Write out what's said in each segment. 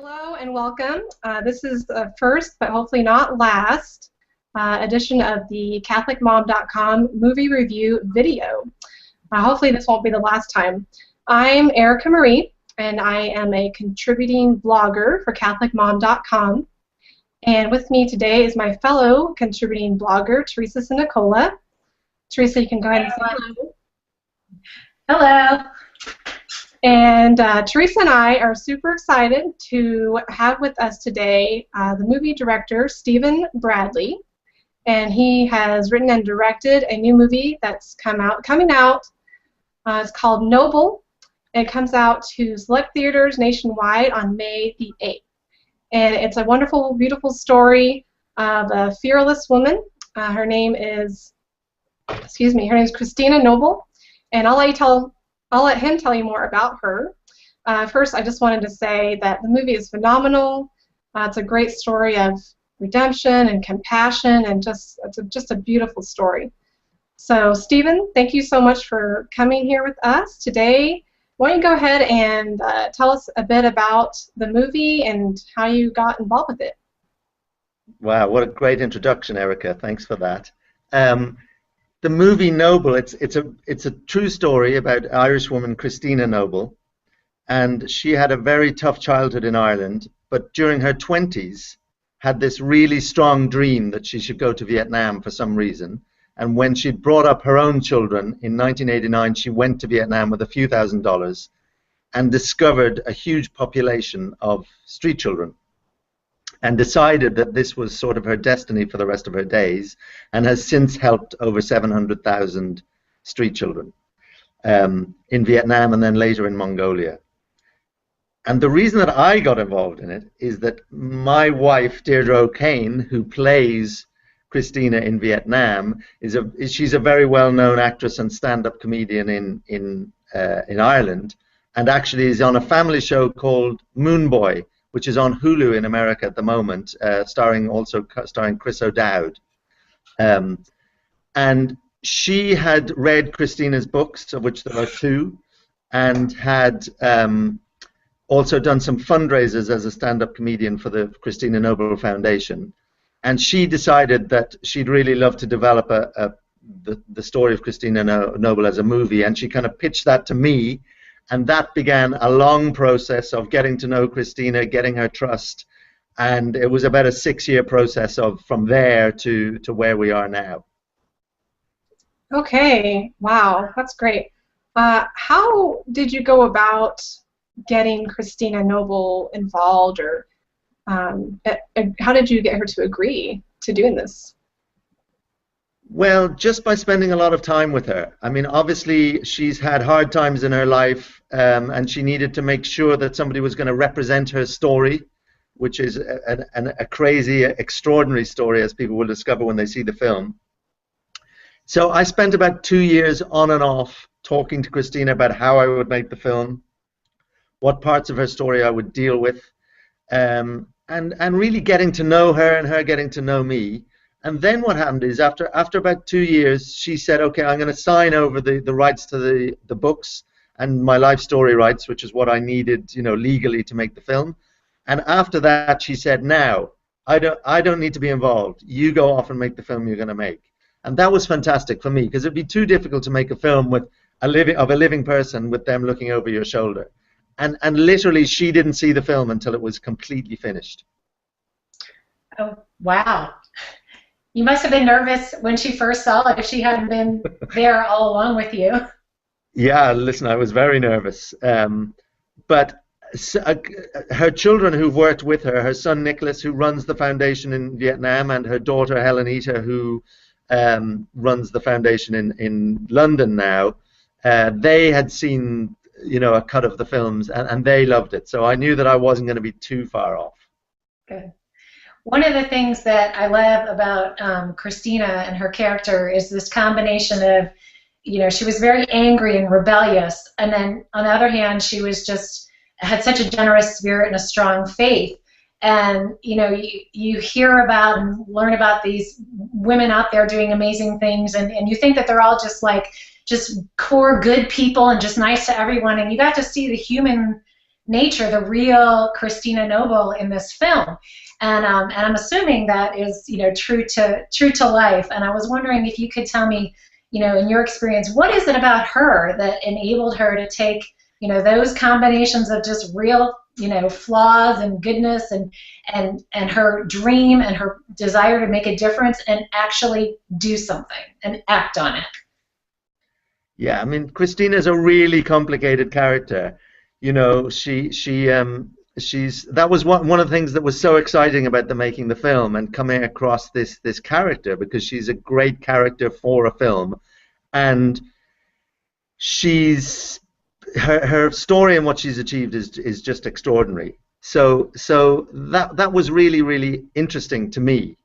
Hello and welcome. This is the first, but hopefully not last, edition of the CatholicMom.com movie review video. Hopefully this won't be the last time. I'm Erica Marie, and I am a contributing blogger for CatholicMom.com. And with me today is my fellow contributing blogger, Teresa Sinicola. Teresa, you can go ahead and say hello. Hello. And Teresa and I are super excited to have with us today the movie director, Stephen Bradley. And he has written and directed a new movie that's coming out. It's called Noble. It comes out to select theaters nationwide on May the 8th. And it's a wonderful, beautiful story of a fearless woman. Her name is Christina Noble. And I'll let him tell you more about her. First, I just wanted to say that the movie is phenomenal. It's a great story of redemption and compassion, and it's just a beautiful story. So, Stephen, thank you so much for coming here with us today. Why don't you go ahead and tell us a bit about the movie and how you got involved with it? Wow, what a great introduction, Erica. Thanks for that. The movie Noble, it's a true story about Irish woman Christina Noble, and she had a very tough childhood in Ireland, but during her 20s had this really strong dream that she should go to Vietnam for some reason. And when she'd brought up her own children in 1989, she went to Vietnam with a few $1,000s and discovered a huge population of street children, and decided that this was sort of her destiny for the rest of her days, and has since helped over 700,000 street children in Vietnam and then later in Mongolia. And the reason that I got involved in it is that my wife, Deirdre O'Kane, who plays Christina in Vietnam, she's a very well-known actress and stand-up comedian in Ireland, and actually is on a family show called Moon Boy, which is on Hulu in America at the moment, starring Chris O'Dowd. And she had read Christina's books, of which there are 2, and had also done some fundraisers as a stand-up comedian for the Christina Noble Foundation. And she decided that she'd really love to develop the story of Christina Noble as a movie, and she kind of pitched that to me. And that began a long process of getting to know Christina, getting her trust, and it was about a 6-year process from there to where we are now. Okay, wow, that's great. How did you go about getting Christina Noble involved, or how did you get her to agree to doing this? Well, just by spending a lot of time with her. I mean, obviously, she's had hard times in her life, and she needed to make sure that somebody was going to represent her story, which is a crazy, extraordinary story, as people will discover when they see the film. So I spent about 2 years on and off talking to Christina about how I would make the film, what parts of her story I would deal with, and really getting to know her and her getting to know me. And then what happened is after about 2 years, she said, okay, I'm going to sign over the rights to the books and my life story rights, which is what I needed, legally to make the film. And after that, she said, now, I don't need to be involved. You go off and make the film you're going to make. And that was fantastic for me, because it'd be too difficult to make a film with a living person with them looking over your shoulder. And literally, she didn't see the film until it was completely finished. Oh, wow. You must have been nervous when she first saw it if she hadn't been there all along with you. Yeah, listen, I was very nervous. But her children who've worked with her son Nicholas, who runs the foundation in Vietnam, and her daughter Helenita, who runs the foundation in London now, they had seen a cut of the films, and they loved it. So I knew that I wasn't going to be too far off. Good. One of the things that I love about Christina and her character is this combination of, she was very angry and rebellious, and then on the other hand, she was had such a generous spirit and a strong faith. And you hear about and learn about these women out there doing amazing things, and you think that they're all just core good people and just nice to everyone, and you got to see the human nature, the real Christina Noble in this film. And I'm assuming that is, true to life. And I was wondering if you could tell me, in your experience, what is it about her that enabled her to take, those combinations of just real, flaws and goodness and her dream and her desire to make a difference and actually do something and act on it. Yeah, I mean, Christina's a really complicated character. You know, she's that was one of the things that was so exciting about the making the film and coming across this character, because she's a great character for a film, and she's her story and what she's achieved is just extraordinary. So that was really interesting to me.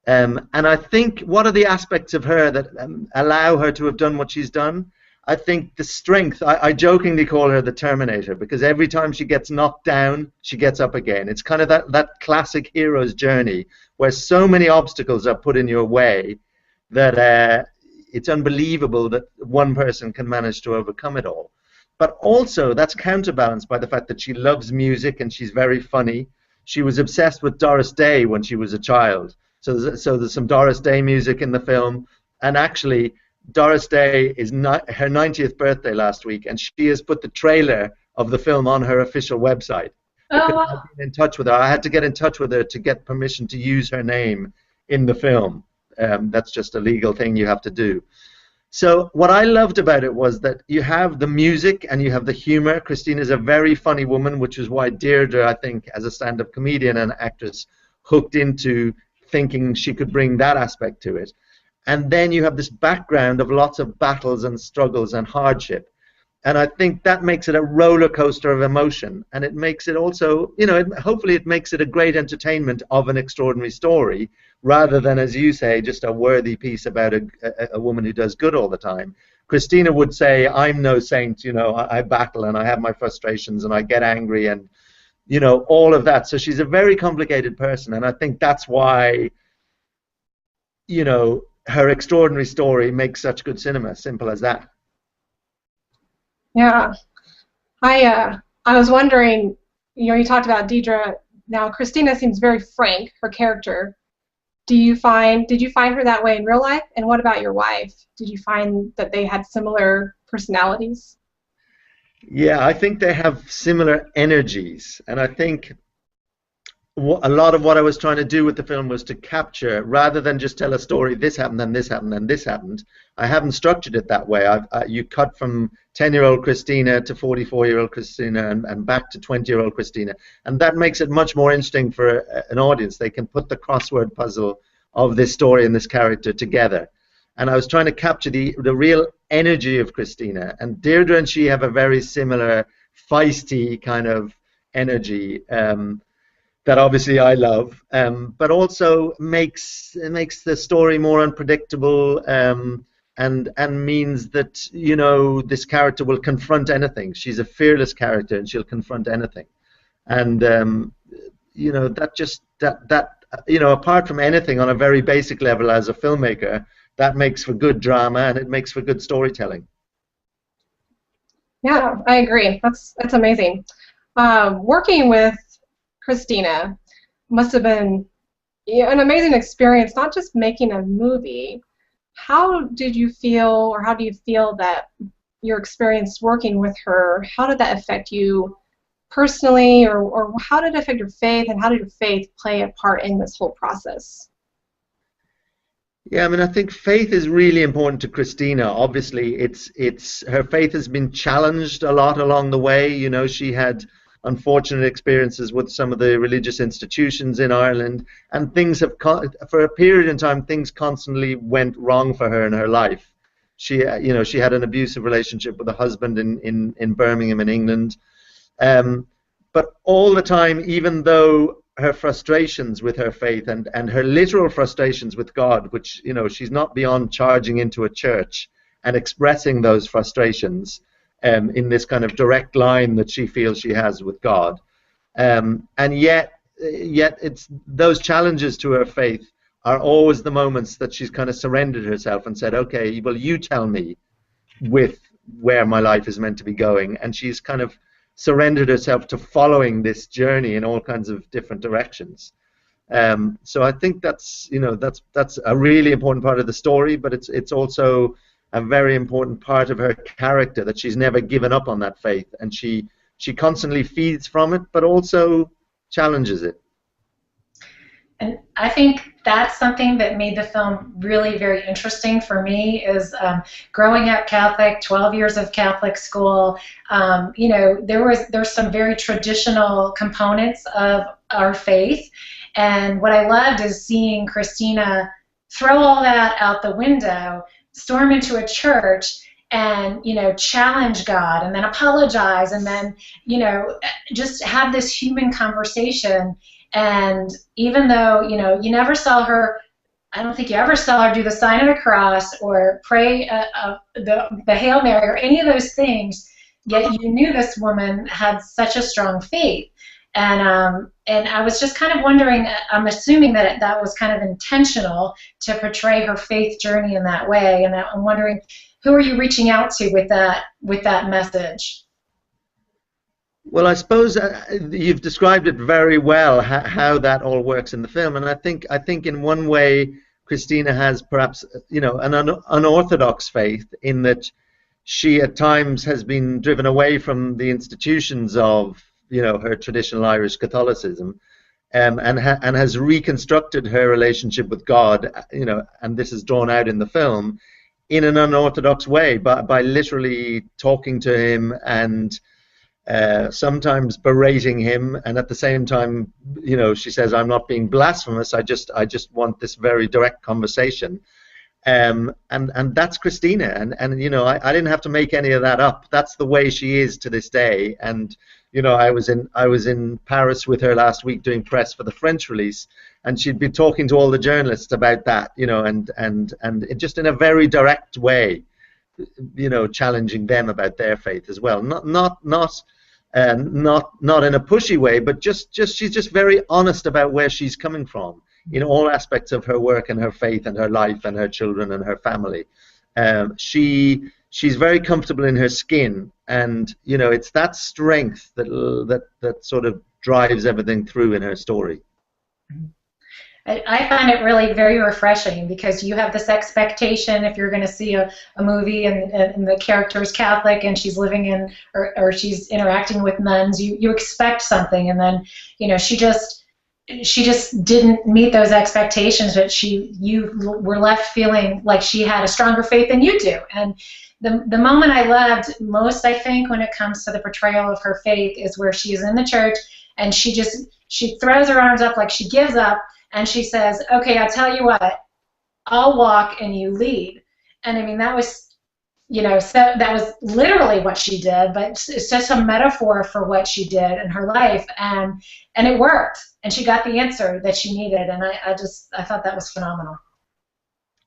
And I think, what are the aspects of her that allow her to have done what she's done? I think the strength. I jokingly call her the Terminator, because every time she gets knocked down, she gets up again. It's kind of that classic hero's journey where so many obstacles are put in your way that it's unbelievable that one person can manage to overcome it all. But also, that's counterbalanced by the fact that she loves music and she's very funny. She was obsessed with Doris Day when she was a child. So there's some Doris Day music in the film. And actually, Doris Day is her 90th birthday last week, and she has put the trailer of the film on her official website. Oh, wow. I've been in touch with her. I had to get in touch with her to get permission to use her name in the film. That's just a legal thing you have to do. So what I loved about it was that you have the music and you have the humor. Christina's a very funny woman, which is why Deirdre, I think, as a stand-up comedian and actress, hooked into thinking she could bring that aspect to it. And then you have this background of lots of battles and struggles and hardship. And I think that makes it a roller coaster of emotion. And it makes it also, hopefully it makes it a great entertainment of an extraordinary story, rather than, as you say, just a worthy piece about a woman who does good all the time. Christina would say, I'm no saint, I battle and I have my frustrations and I get angry and, all of that. So she's a very complicated person. And I think that's why, her extraordinary story makes such good cinema. Simple as that. Yeah, I was wondering, you talked about Deidre. Now Christina seems very frank, her character. Did you find her that way in real life? And what about your wife? Did you find that they had similar personalities? Yeah, I think they have similar energies, and I think a lot of what I was trying to do with the film was to capture, rather than just tell a story, this happened and this happened and this happened. I haven't structured it that way. You cut from 10-year-old Christina to 44-year-old Christina and back to 20-year-old Christina, and that makes it much more interesting for an audience. They can put the crossword puzzle of this story and this character together. And I was trying to capture the real energy of Christina, and Deirdre and she have a very similar feisty kind of energy. That obviously I love, but also makes the story more unpredictable, and means that this character will confront anything. She's a fearless character, and she'll confront anything, and apart from anything, on a very basic level as a filmmaker, that makes for good drama and it makes for good storytelling. Yeah, I agree. That's amazing. Working with Christina must have been an amazing experience, not just making a movie. How did you feel, or how do you feel that your experience working with her, how did that affect you personally, or how did it affect your faith, and how did your faith play a part in this whole process? Yeah, I mean, I think faith is really important to Christina. Obviously, it's her faith has been challenged a lot along the way. She had unfortunate experiences with some of the religious institutions in Ireland, and things have, for a period in time, things constantly went wrong for her in her life. She had an abusive relationship with a husband in Birmingham in England, but all the time, even though her frustrations with her faith and her literal frustrations with God, which she's not beyond charging into a church and expressing those frustrations in this kind of direct line that she feels she has with God, and yet it's those challenges to her faith are always the moments that she's kind of surrendered herself and said, okay, well, you tell me where my life is meant to be going. And she's kind of surrendered herself to following this journey in all kinds of different directions. So I think that's, you know, that's a really important part of the story, but it's also a very important part of her character, that she's never given up on that faith, and she constantly feeds from it, but also challenges it. And I think that's something that made the film really very interesting for me, is growing up Catholic, 12 years of Catholic school. You know, there's some very traditional components of our faith, and what I loved is seeing Christina throw all that out the window, storm into a church, and, you know, challenge God, and then apologize, and then, you know, just have this human conversation. And even though, you know, you never saw her, I don't think you ever saw her do the sign of the cross or pray the Hail Mary or any of those things, yet you knew this woman had such a strong faith. And I was just kind of wondering, I'm assuming that that was kind of intentional to portray her faith journey in that way, and I'm wondering, who are you reaching out to with that message? Well, I suppose you've described it very well, how that all works in the film, and I think in one way Christina has perhaps, you know, an unorthodox faith, in that she at times has been driven away from the institutions of, you know, her traditional Irish Catholicism, and has reconstructed her relationship with God, you know, and this is drawn out in the film in an unorthodox way, by literally talking to him and sometimes berating him, and at the same time, you know, she says, "I'm not being blasphemous. I just want this very direct conversation." And that's Christina, and you know, I didn't have to make any of that up. That's the way she is to this day. And you know, I was in Paris with her last week doing press for the French release, and she'd be talking to all the journalists about that, you know, and it just in a very direct way, you know, challenging them about their faith as well. Not in a pushy way, but just she's just very honest about where she's coming from in all aspects of her work and her faith and her life and her children and her family. She's very comfortable in her skin, and you know, it's that strength that sort of drives everything through in her story. I find it really very refreshing, because you have this expectation, if you're going to see a movie and the character is Catholic and she's living in, or she's interacting with nuns, you expect something, and then, you know, she just didn't meet those expectations, but you were left feeling like she had a stronger faith than you do. And the moment I loved most, I think, when it comes to the portrayal of her faith, is where she is in the church and she throws her arms up like she gives up, and she says, "Okay, I'll tell you what, I'll walk and you lead." And I mean, that was, you know, so that was literally what she did, but it's just a metaphor for what she did in her life, and it worked, and she got the answer that she needed, and I thought that was phenomenal.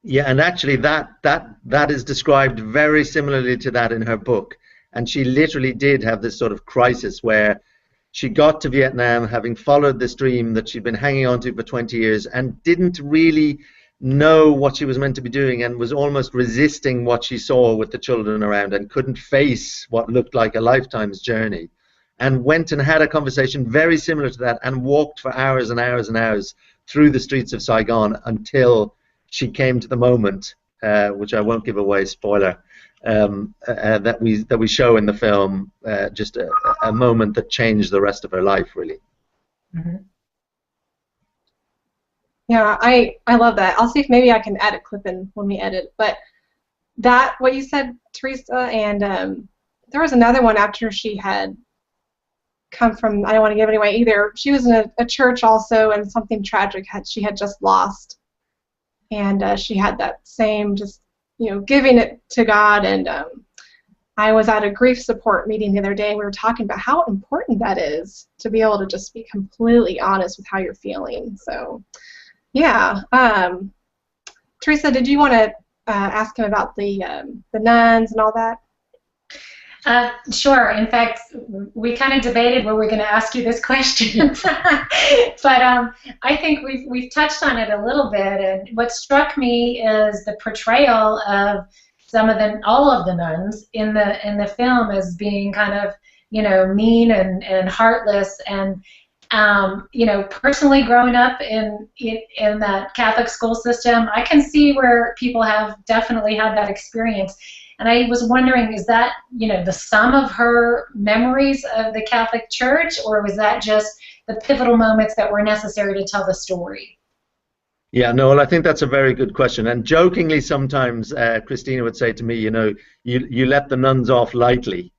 Yeah, and actually that is described very similarly to that in her book, and she literally did have this sort of crisis where she got to Vietnam having followed this dream that she'd been hanging on to for 20 years and didn't really know what she was meant to be doing, and was almost resisting what she saw with the children around, and couldn't face what looked like a lifetime's journey, and went and had a conversation very similar to that, and walked for hours and hours and hours through the streets of Saigon until she came to the moment, which I won't give away, spoiler, that we show in the film, just a moment that changed the rest of her life, really. Mm-hmm. Yeah, I love that. I'll see if maybe I can add a clip in when we edit. But that, what you said, Teresa, and there was another one after she had come from, I don't want to give it away either. She was in a church also, and something tragic she had just lost. And she had that same, just, you know, giving it to God. And I was at a grief support meeting the other day, and we were talking about how important that is, to be able to just be completely honest with how you're feeling. So, yeah. Teresa, did you want to ask him about the nuns and all that? Sure. In fact, we kind of debated where we're going to ask you this question, but I think we've touched on it a little bit. And what struck me is the portrayal of all of the nuns in the film as being kind of mean and heartless. And personally growing up in that Catholic school system, I can see where people have definitely had that experience. And I was wondering, is that, the sum of her memories of the Catholic Church, or was that just the pivotal moments that were necessary to tell the story? Yeah, no, well, I think that's a very good question. And jokingly, sometimes Christina would say to me, you let the nuns off lightly.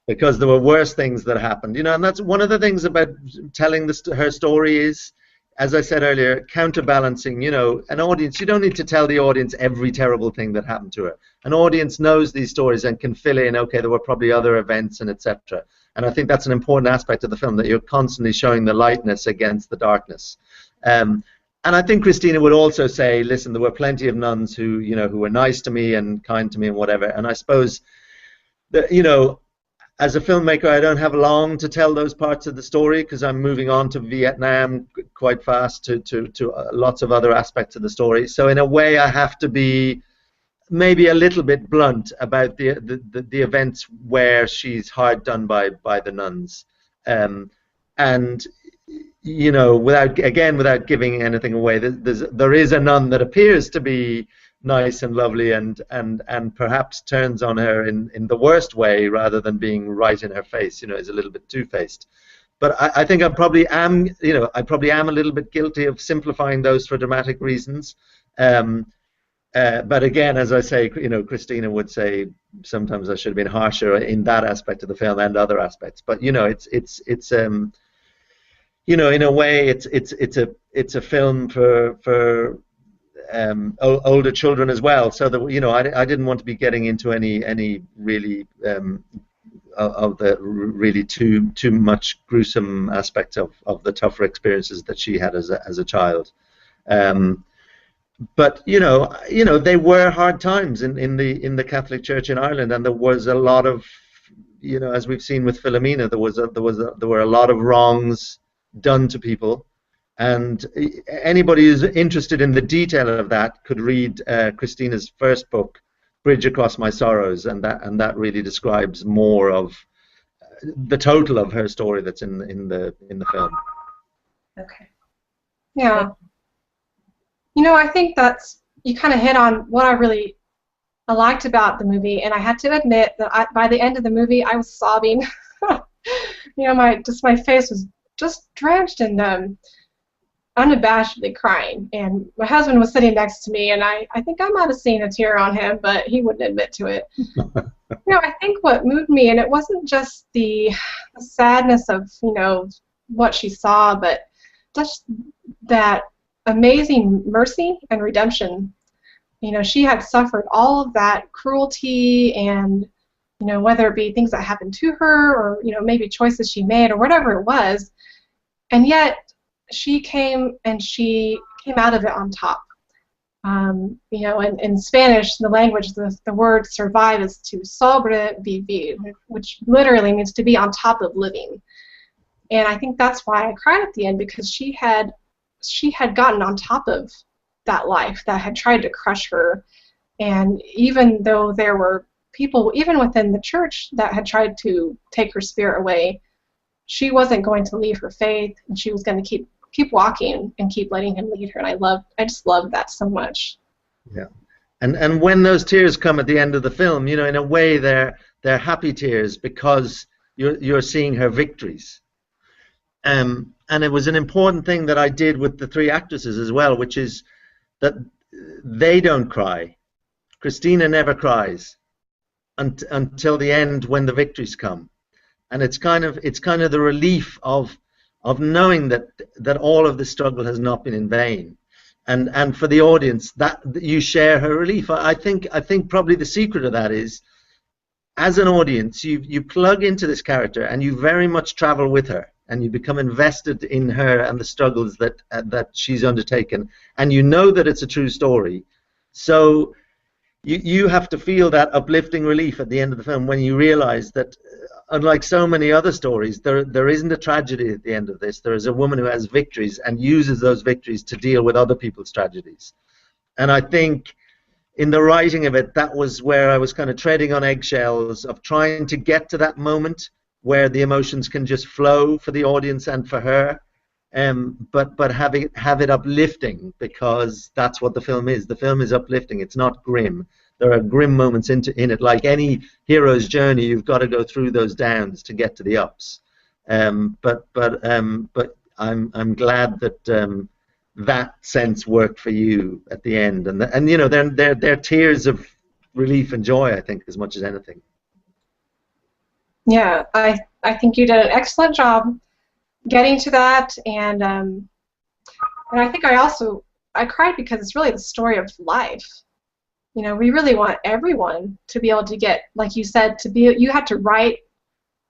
Because there were worse things that happened, and that's one of the things about telling her story is, as I said earlier, counterbalancing. An audience, you don't need to tell the audience every terrible thing that happened to her. An audience knows these stories and can fill in, okay, there were probably other events and etc. And I think that's an important aspect of the film, that you're constantly showing the lightness against the darkness. And I think Christina would also say, listen, there were plenty of nuns who were nice to me and kind to me and whatever. And I suppose that, as a filmmaker, I don't have long to tell those parts of the story, because I'm moving on to Vietnam quite fast, to lots of other aspects of the story. So in a way, I have to be maybe a little bit blunt about the events where she's hard done by the nuns, and without giving anything away, there is a nun that appears to be nice and lovely and perhaps turns on her in the worst way, rather than being right in her face, is a little bit two-faced. But I think I probably am a little bit guilty of simplifying those for dramatic reasons. But again, as I say, Christina would say sometimes I should have been harsher in that aspect of the film and other aspects. But in a way, it's a film for older children as well, so that I didn't want to be getting into any really of the really too much gruesome aspects of the tougher experiences that she had as a child. But they were hard times in the Catholic Church in Ireland, and there was a lot of, as we've seen with Philomena, there were a lot of wrongs done to people. And anybody who's interested in the detail of that could read Christina's first book, Bridge Across My Sorrows, and that really describes more of the total of her story that's in the film. Okay. Yeah. I think you kind of hit on what I liked about the movie, and I had to admit that by the end of the movie I was sobbing. My face was just drenched in unabashedly crying, and my husband was sitting next to me, and I think I might have seen a tear on him, but he wouldn't admit to it. I think what moved me, and it wasn't just the sadness of what she saw, but just that amazing mercy and redemption. She had suffered all of that cruelty, and whether it be things that happened to her, or maybe choices she made, or whatever it was, and yet she came out of it on top. In Spanish, the language, the word survive is to sobrevivir, which literally means to be on top of living. And I think that's why I cried at the end, because she had gotten on top of that life that had tried to crush her. And even though there were people, even within the church, that had tried to take her spirit away, she wasn't going to leave her faith, and she was going to keep walking and keep letting him lead her. And I just love that so much. Yeah. And when those tears come at the end of the film, in a way they're happy tears, because you're seeing her victories. And it was an important thing that I did with the three actresses as well, which is that they don't cry. Christina never cries until the end, when the victories come. And it's kind of the relief of knowing that all of the struggle has not been in vain, and for the audience that you share her relief. I think probably the secret of that is, as an audience, you plug into this character and you very much travel with her, and you become invested in her and the struggles that she's undertaken, and you know that it's a true story. So you have to feel that uplifting relief at the end of the film, when you realize that, unlike so many other stories, there isn't a tragedy at the end of this. There is a woman who has victories and uses those victories to deal with other people's tragedies. And I think, in the writing of it, that was where I was kind of treading on eggshells of trying to get to that moment where the emotions can just flow for the audience and for her, but have it uplifting, because that's what the film is. The film is uplifting. It's not grim. There are grim moments in it. Like any hero's journey, you've got to go through those downs to get to the ups. But I'm glad that that sense worked for you at the end, and you know, they're tears of relief and joy, I think, as much as anything. Yeah, I think you did an excellent job getting to that, and I think I cried because it's really the story of life. You know, we really want everyone to be able to get, like you said, you have to write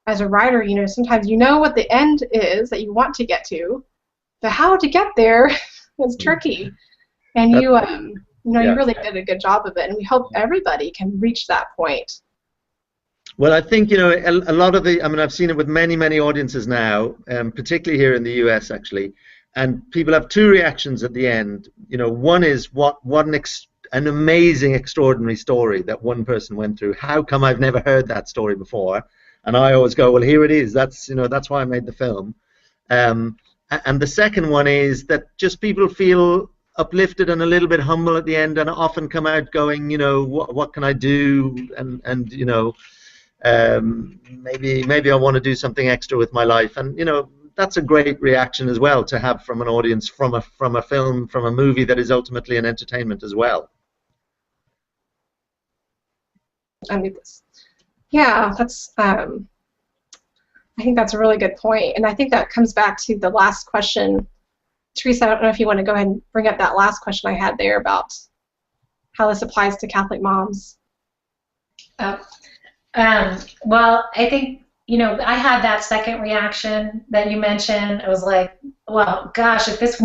as a writer. You know, sometimes you know what the end is that you want to get to, but how to get there is tricky. And you really did a good job of it, and we hope everybody can reach that point. Well, I think, you know, a lot of I mean, I've seen it with many, many audiences now, particularly here in the US, actually, and people have two reactions at the end. You know, one is what an amazing, extraordinary story that one person went through. How come I've never heard that story before? And I always go, well, here it is. That's why I made the film. And the second one is that just people feel uplifted and a little bit humble at the end, and often come out going, you know, what can I do? And you know, maybe I want to do something extra with my life. And you know, that's a great reaction as well to have from an audience, from a film, from a movie that is ultimately an entertainment as well. I mean, yeah, that's. I think that's a really good point, and I think that comes back to the last question. Teresa, I don't know if you want to go ahead and bring up that last question I had there about how this applies to Catholic moms. Well, I think, you know, I had that second reaction that you mentioned. I was like, well, gosh, if this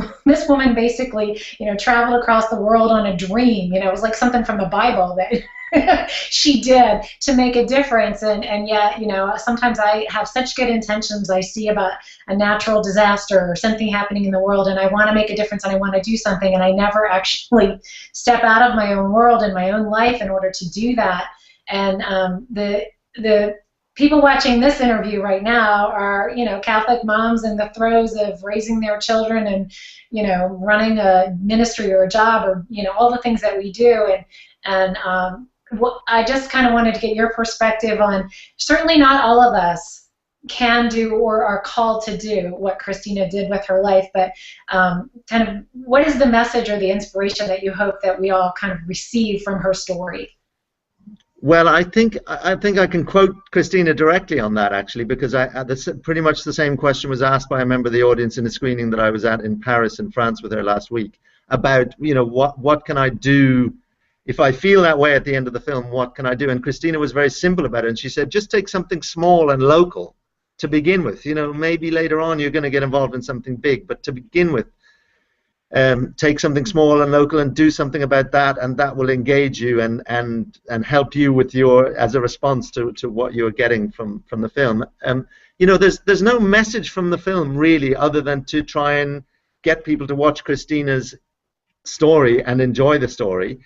woman basically, you know, traveled across the world on a dream, you know, it was like something from the Bible that she did to make a difference, and yet, you know, sometimes I have such good intentions. I see about a natural disaster or something happening in the world, and I want to make a difference, and I want to do something, and I never actually step out of my own world and my own life in order to do that. And the people watching this interview right now are, you know, Catholic moms in the throes of raising their children and, you know, running a ministry or a job, or, you know, all the things that we do. And I just kind of wanted to get your perspective on, certainly not all of us can do or are called to do what Christina did with her life, but kind of what is the message or the inspiration that you hope that we all kind of receive from her story? Well, I think I can quote Christina directly on that, actually, because pretty much the same question was asked by a member of the audience in a screening that I was at in Paris, in France, with her last week, about, you know, what can I do if I feel that way at the end of the film? What can I do? And Christina was very simple about it, and she said, just take something small and local to begin with. You know, maybe later on you're going to get involved in something big, but to begin with, take something small and local and do something about that, and that will engage you and help you with as a response to what you're getting from the film. You know, there's no message from the film really, other than to try and get people to watch Christina's story and enjoy the story.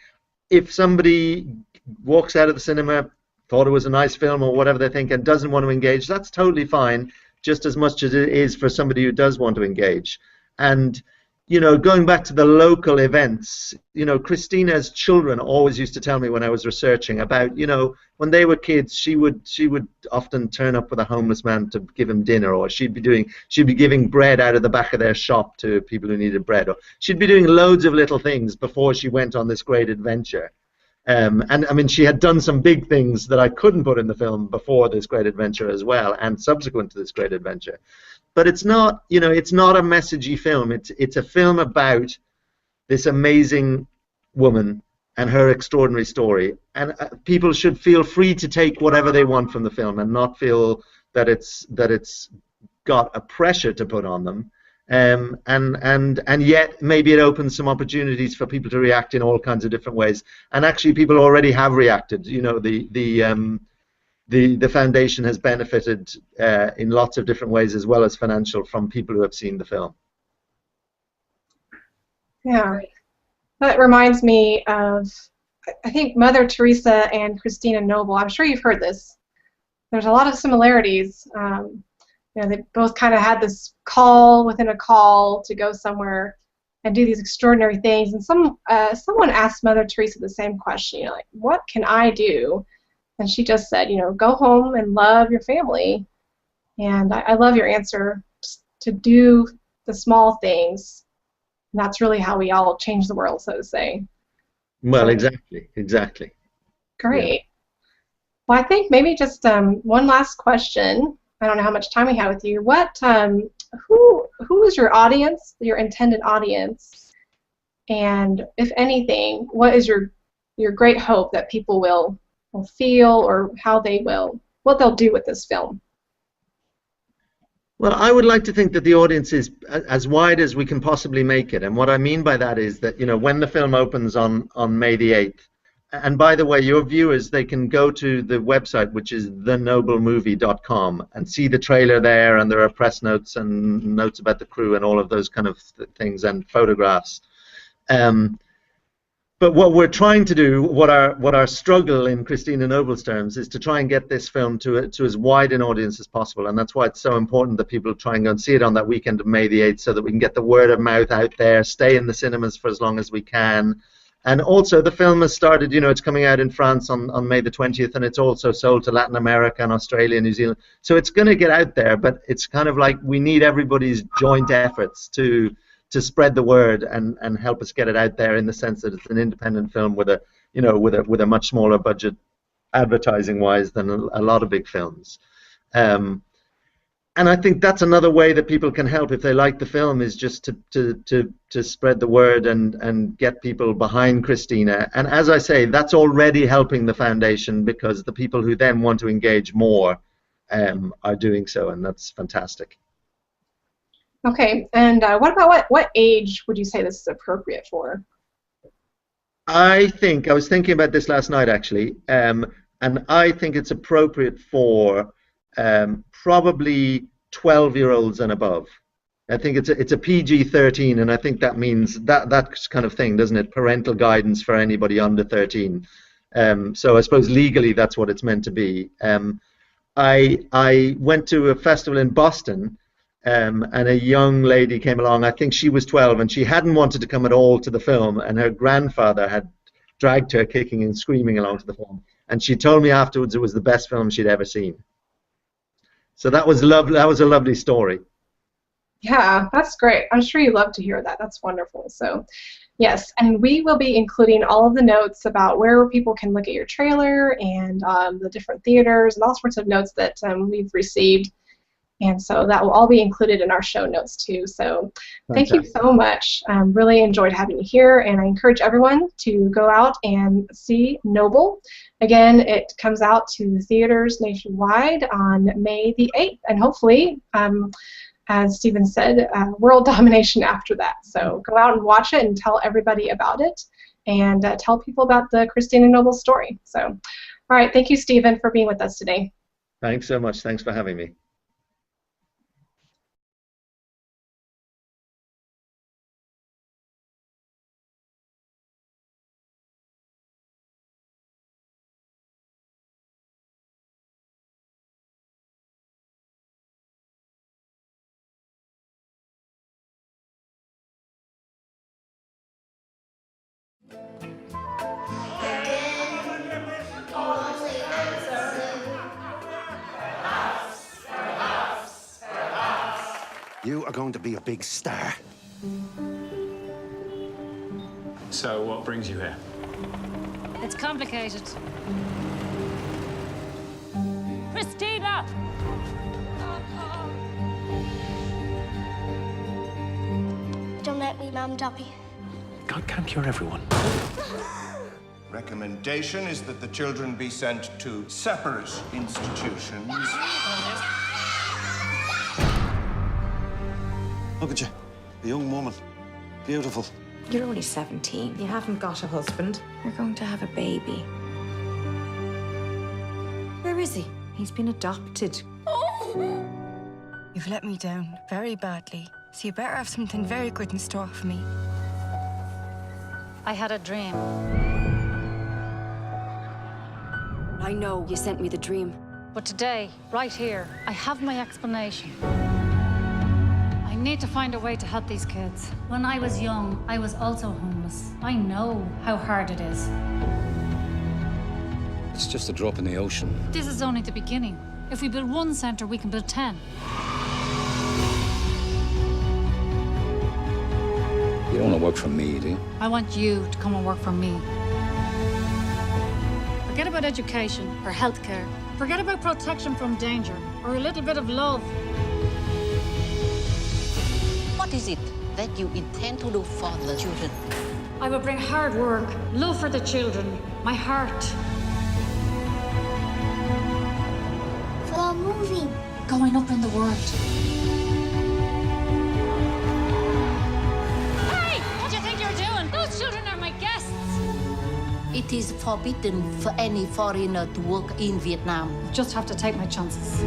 If somebody walks out of the cinema, thought it was a nice film or whatever they think, and doesn't want to engage, that's totally fine, just as much as it is for somebody who does want to engage. And you know, going back to the local events, you know, Christina's children always used to tell me when I was researching about, you know, when they were kids, she would often turn up with a homeless man to give him dinner, or she'd be giving bread out of the back of their shop to people who needed bread, or she'd be doing loads of little things before she went on this great adventure. And I mean, she had done some big things that I couldn't put in the film before this great adventure as well, and subsequent to this great adventure. But it's not, you know, it's not a messagey film. It's a film about this amazing woman and her extraordinary story. And people should feel free to take whatever they want from the film, and not feel that it's got a pressure to put on them. And yet maybe it opens some opportunities for people to react in all kinds of different ways. And actually, people already have reacted. You know, the foundation has benefited in lots of different ways, as well as financial, from people who have seen the film. Yeah, that reminds me of I think Mother Teresa and Christina Noble, I'm sure you've heard this. There's a lot of similarities. They both kind of had this call within a call to go somewhere and do these extraordinary things. And someone asked Mother Teresa the same question, like, what can I do? And she just said, go home and love your family. And I love your answer, to do the small things. And that's really how we all change the world, so to say. Well, So, exactly. great. Yeah. Well, I think maybe just one last question. I don't know how much time we have with you. Who is your audience, your intended audience, and if anything, what is your great hope that people will feel, or what they'll do with this film? Well, I would like to think that the audience is as wide as we can possibly make it. And what I mean by that is that, when the film opens on May the 8th, and by the way, your viewers, they can go to the website, which is thenoblemovie.com, and see the trailer there, and there are press notes and notes about the crew and all of those kind of things, and photographs. But what we're trying to do, what our struggle in Christina Noble's terms, is to try and get this film to as wide an audience as possible, and that's why it's so important that people try and go and see it on that weekend of May the 8th, so that we can get the word of mouth out there, stay in the cinemas for as long as we can. And also, the film has started, it's coming out in France on May the 20th, and it's also sold to Latin America and Australia and New Zealand. So it's going to get out there, but it's kind of like we need everybody's joint efforts to spread the word and help us get it out there, in the sense that it's an independent film with a much smaller budget, advertising-wise, than a lot of big films. And I think that's another way that people can help if they like the film, is just to spread the word and get people behind Christina. And as I say, that's already helping the foundation, because the people who then want to engage more are doing so, and that's fantastic. Okay, and what about what age would you say this is appropriate for? I was thinking about this last night, actually, and I think it's appropriate for probably 12-year-olds and above. I think it's a PG-13, and I think that means that kind of thing, doesn't it? Parental guidance for anybody under 13. So I suppose legally that's what it's meant to be. I went to a festival in Boston, and a young lady came along. I think she was 12, and she hadn't wanted to come at all to the film, and her grandfather had dragged her kicking and screaming along to the film. And she told me afterwards it was the best film she'd ever seen. So that was lovely. That was a lovely story. Yeah, that's great. I'm sure you love to hear that. That's wonderful. So, yes, and we will be including all of the notes about where people can look at your trailer, and the different theaters, and all sorts of notes that we've received. And so that will all be included in our show notes too. So thank you so much. Really enjoyed having you here, and I encourage everyone to go out and see Noble. Again, it comes out to theaters nationwide on May the 8th, and hopefully, as Stephen said, world domination after that. So go out and watch it and tell everybody about it, and tell people about the Christina Noble story. So, all right, thank you, Stephen, for being with us today. Thanks so much. Thanks for having me. You are going to be a big star. So, what brings you here? It's complicated. Christina! Don't let me, Mum, Daddy. God can't cure everyone. Recommendation is that the children be sent to separate institutions. Look at you, a young woman. Beautiful. You're only 17. You haven't got a husband. You're going to have a baby. Where is he? He's been adopted. Oh. You've let me down very badly, so you better have something very good in store for me. I had a dream. I know you sent me the dream. But today, right here, I have my explanation. I need to find a way to help these kids. When I was young, I was also homeless. I know how hard it is. It's just a drop in the ocean. This is only the beginning. If we build one centre, we can build 10. You don't want to work for me, do you? I want you to come and work for me. Forget about education or healthcare. Forget about protection from danger or a little bit of love. What is it that you intend to do for the children? I will bring hard work, love for the children, my heart. We're moving. Going up in the world. Hey! What do you think you're doing? Those children are my guests. It is forbidden for any foreigner to work in Vietnam. I just have to take my chances.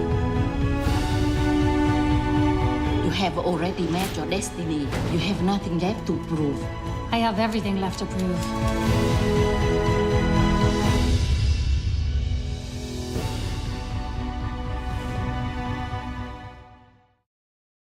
You have already met your destiny. You have nothing left to prove. I have everything left to prove.